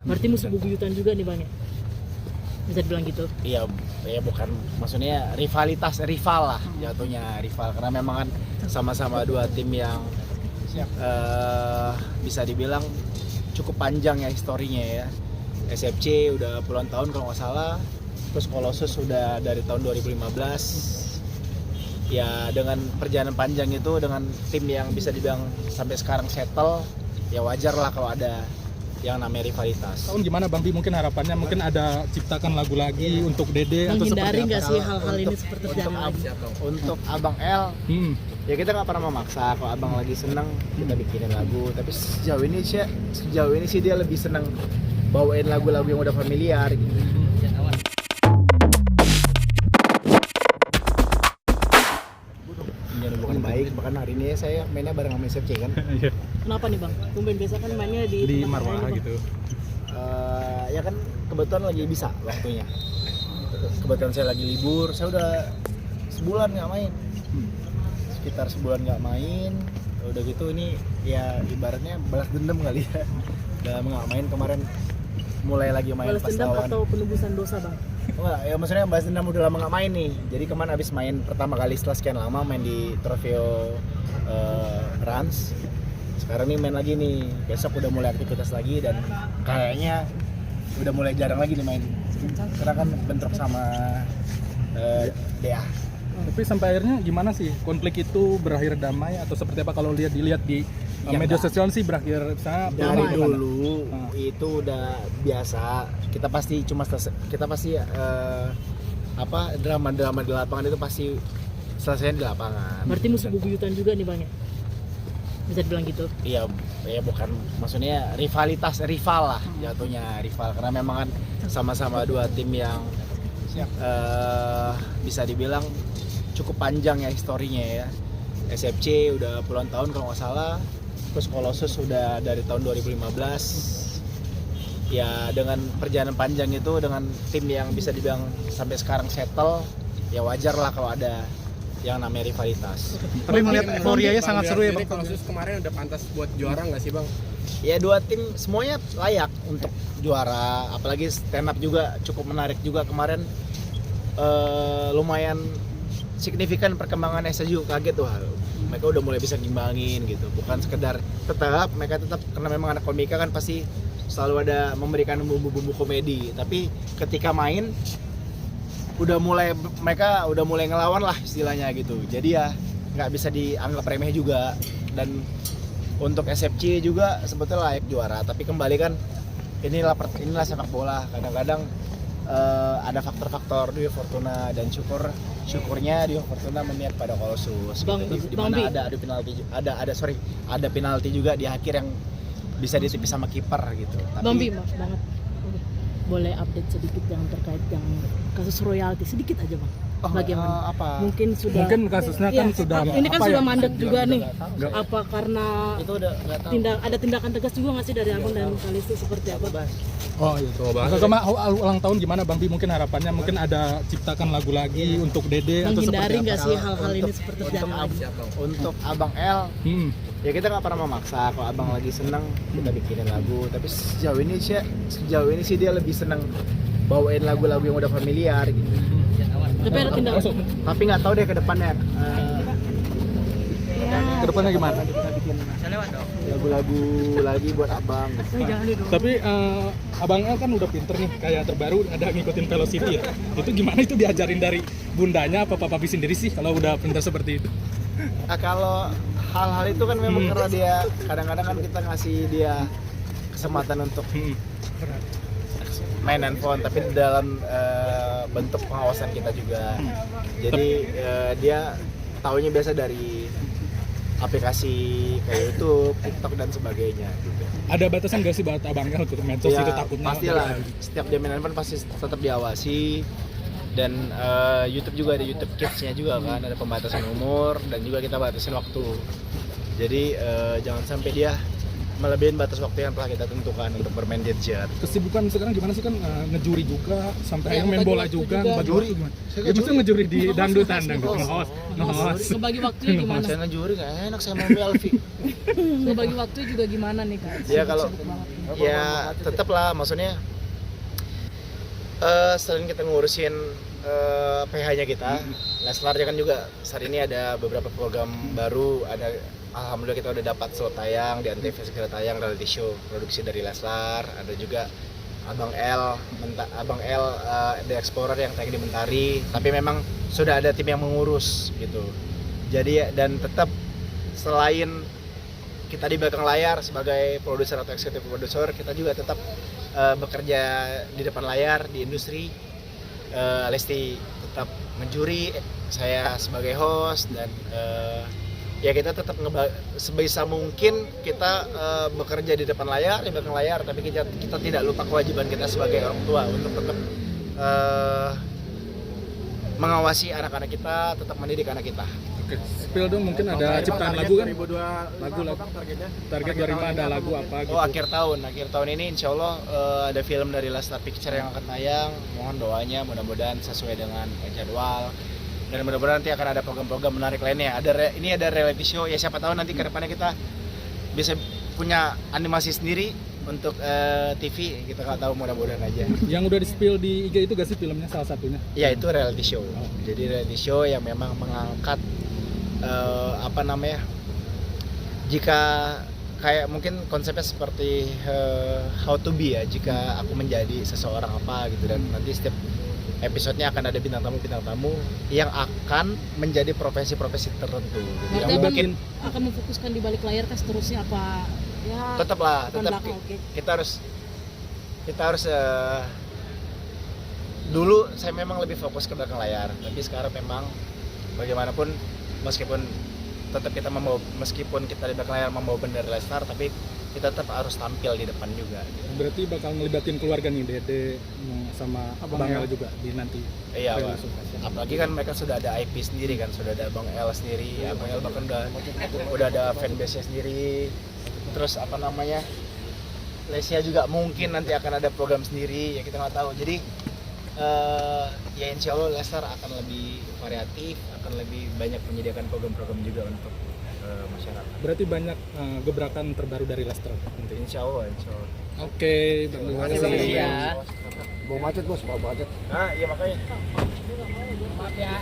Berarti musuh bebuyutan juga nih Bang ya? Bisa dibilang gitu? Iya, ya bukan, maksudnya rival lah jatuhnya, rival karena memang kan sama-sama dua tim yang bisa dibilang cukup panjang ya historinya ya. SFC udah puluhan tahun kalau nggak salah, terus Colossus udah dari tahun 2015. Ya dengan perjalanan panjang itu, dengan tim yang bisa dibilang sampai sekarang settle, ya wajar lah kalau ada yang namanya rivalitas. Tahun gimana Bang Bi? Mungkin harapannya mungkin ada ciptakan lagu lagi untuk Dede atau seperti Menghindari apa? nggak sih hal-hal ini seperti terjadi lagi? Untuk Abang L, ya kita nggak pernah memaksa. Kalau abang lagi seneng, kita bikinin lagu. Tapi sejauh ini sih dia lebih seneng bawain lagu-lagu yang udah familiar gitu. Bukan baik, bahkan hari ini saya mainnya bareng sama SFC kan. Kenapa nih Bang? Tumben biasa kan mainnya di Di tempat Marwah lain, Bang. gitu. Ya kan kebetulan lagi bisa waktunya. Kebetulan saya lagi libur, saya udah sebulan nggak main. Sekitar sebulan nggak main. Udah gitu ini ya ibaratnya balas dendam kali ya. Dalam nggak main kemarin, mulai lagi main Balas pas dendam lawan. atau penebusan dosa Bang? Enggak, ya maksudnya balas dendam udah lama nggak main nih. Jadi kemarin abis main pertama kali setelah sekian lama main di Trofeo Rans. Sekarang nih main lagi nih, besok udah mulai aktivitas lagi dan kayaknya udah mulai jarang lagi nih main. Karena kan bentrok sama DA. Tapi sampai akhirnya gimana sih konflik itu berakhir damai atau seperti apa? Kalau dilihat di Ya, media enggak. sosial sih berakhir Dari damai. dulu itu udah biasa. Kita pasti drama-drama di lapangan itu pasti selesainya di lapangan. Berarti musuh bebuyutan juga nih Bang ya? Bisa dibilang gitu? Iya, ya bukan, maksudnya rival lah jatuhnya, rival karena memang kan sama-sama dua tim yang bisa dibilang cukup panjang ya historinya ya. SFC udah puluhan tahun kalau nggak salah, terus Colossus udah dari tahun 2015. Ya dengan perjalanan panjang itu, dengan tim yang bisa dibilang sampai sekarang settle, ya wajar lah kalau ada yang namanya rivalitas. Tapi melihat euforianya sangat seru ya Jadi Bang. Colossus kemarin udah pantas buat juara nggak sih Bang? Ya dua tim semuanya layak untuk juara, apalagi stand up juga cukup menarik juga kemarin. Lumayan signifikan perkembangan SSU, kaget tuh, mereka udah mulai bisa ngimbangin gitu, bukan sekedar mereka tetap karena memang anak komika kan pasti selalu ada memberikan bumbu-bumbu komedi, tapi ketika main mereka udah mulai ngelawan lah istilahnya gitu, jadi ya nggak bisa dianggap remeh juga. Dan untuk SFC juga sebetulnya layak juara, tapi kembali kan inilah sepak bola, kadang-kadang ada faktor-faktor Dio Fortuna, dan syukurnya Dio Fortuna memihak pada Colossus Bang, gitu. Di Bang mana Bi. ada penalti juga di akhir yang bisa ditipis sama kiper gitu. Bang Bi, maaf banget. Boleh update sedikit yang terkait yang kasus royalti sedikit aja Bang? Bagaimana? Apa? Mungkin sudah. Mungkin kasusnya kan sudah Ini kan apa sudah ya? mandek juga nih. Nggak. Apa karena Itu udah nggak tahu. ada tindakan tegas juga nggak sih dari Abang dan Kalisti seperti apa? Oh itu. Ulang tahun gimana Bang Bi? Mungkin harapannya mungkin ada ciptakan lagu lagi untuk Dede atau seperti Menghindari apa? nggak sih hal-hal ini seperti terjadi lagi? Untuk Abang L, ya kita nggak pernah memaksa. Kalau abang lagi seneng, kita bikinin lagu. Tapi sejauh ini sih dia lebih seneng bawain lagu-lagu yang udah familiar gitu. Tapi ada tindakan. Tapi nggak tahu deh ke depannya. Kedepannya gimana? Kita bikin lagu-lagu lagi buat abang. Tapi Abang El kan udah pinter nih, kayak terbaru ada ngikutin Velocity ya. Itu gimana itu diajarin dari bundanya apa Papa Bi sendiri sih kalau udah pinter seperti itu? Nah, kalau hal-hal itu kan memang karena dia kadang-kadang kan kita ngasih dia kesempatan untuk main handphone, tapi dalam bentuk pengawasan kita juga. Jadi dia taunya biasa dari aplikasi kayak YouTube, TikTok dan sebagainya gitu. Ada batasan gak sih buat Abang El untuk medsos Ya, itu takutnya? pastilah setiap dia main handphone pasti tetap diawasi. Dan YouTube juga ada YouTube Kids-nya juga kan, ada pembatasan umur dan juga kita batasin waktu. Jadi jangan sampai dia melebihi batas waktu yang telah kita tentukan untuk bermain gadget. Kesibukan sekarang gimana sih kan ngejuri juga sampai Ya, akhirnya main ngebagi bola waktu juga, juga. ngebagi waktu gimana? Saya Ya maksudnya ngejuri di dangdutan, nge-host. nge-host. Ngebagi waktunya gimana? Saya ngejuri nggak enak, saya mau Melvi. Ngebagi waktu juga gimana nih Kak? Ya kalau Sibuk banget nih. ya tetap lah, maksudnya selain kita ngurusin PH-nya kita, Leslar kan juga saat ini ada beberapa program baru, ada alhamdulillah kita udah dapat slot tayang di Antv segera tayang reality show produksi dari Leslar, ada juga Abang L The Explorer yang tayang di Mentari, tapi memang sudah ada tim yang mengurus gitu. Jadi dan tetap selain kita di belakang layar sebagai produser atau eksekutif produser, kita juga tetap bekerja di depan layar di industri. Lesti tetap menjuri, saya sebagai host, dan ya kita tetap sebisa mungkin kita bekerja di depan layar, di belakang layar, tapi kita tidak lupa kewajiban kita sebagai orang tua untuk tetap mengawasi anak-anak kita, tetap mendidik anak kita. Oke, spill dong, mungkin ada ciptaan lagu kan? 2025 Lagu. Bang, targetnya. Target 2005 ada lagu apa gitu? Oh, akhir tahun ini insya Allah ada film dari Lestar Picture yang akan tayang. Mohon doanya, mudah-mudahan sesuai dengan jadwal, dan mudah-mudahan nanti akan ada program-program menarik lainnya. Ini ada reality show, ya siapa tahu nanti ke depannya kita bisa punya animasi sendiri untuk TV, kita nggak tahu, mudah-mudahan aja. Yang udah di-spill di IG itu gak sih filmnya salah satunya? Ya itu reality show. Jadi reality show yang memang mengangkat jika kayak mungkin konsepnya seperti how to be ya, jika aku menjadi seseorang apa gitu, dan nanti setiap episodenya akan ada bintang tamu yang akan menjadi profesi-profesi tertentu gitu. Berarti Yang abang mungkin akan memfokuskan di balik layar kah seterusnya apa? Ya, tetap depan belakang, oke. kita harus dulu saya memang lebih fokus ke belakang layar, tapi sekarang memang bagaimanapun meskipun kita di belakang layar membawa bendera Lestar, tapi kita tetap harus tampil di depan juga gitu. Berarti bakal ngelibatin keluarga nih, Dede sama Abang El juga di nanti. Iya, Pak. rilis. Apalagi kan mereka sudah ada IP sendiri kan, sudah ada Bang El sendiri, Abang El bahkan udah ada fanbase-nya sendiri. Terus Lesia juga mungkin nanti akan ada program sendiri, ya kita nggak tahu. Jadi ya insya Allah Lestar akan lebih variatif, akan lebih banyak menyediakan program-program juga untuk masyarakat. Berarti banyak gebrakan terbaru dari Lester nanti. Insya Allah. Oke, Bang, terima kasih. Ya. Mau macet bos, mau macet. Nah, iya makanya. Maaf ya.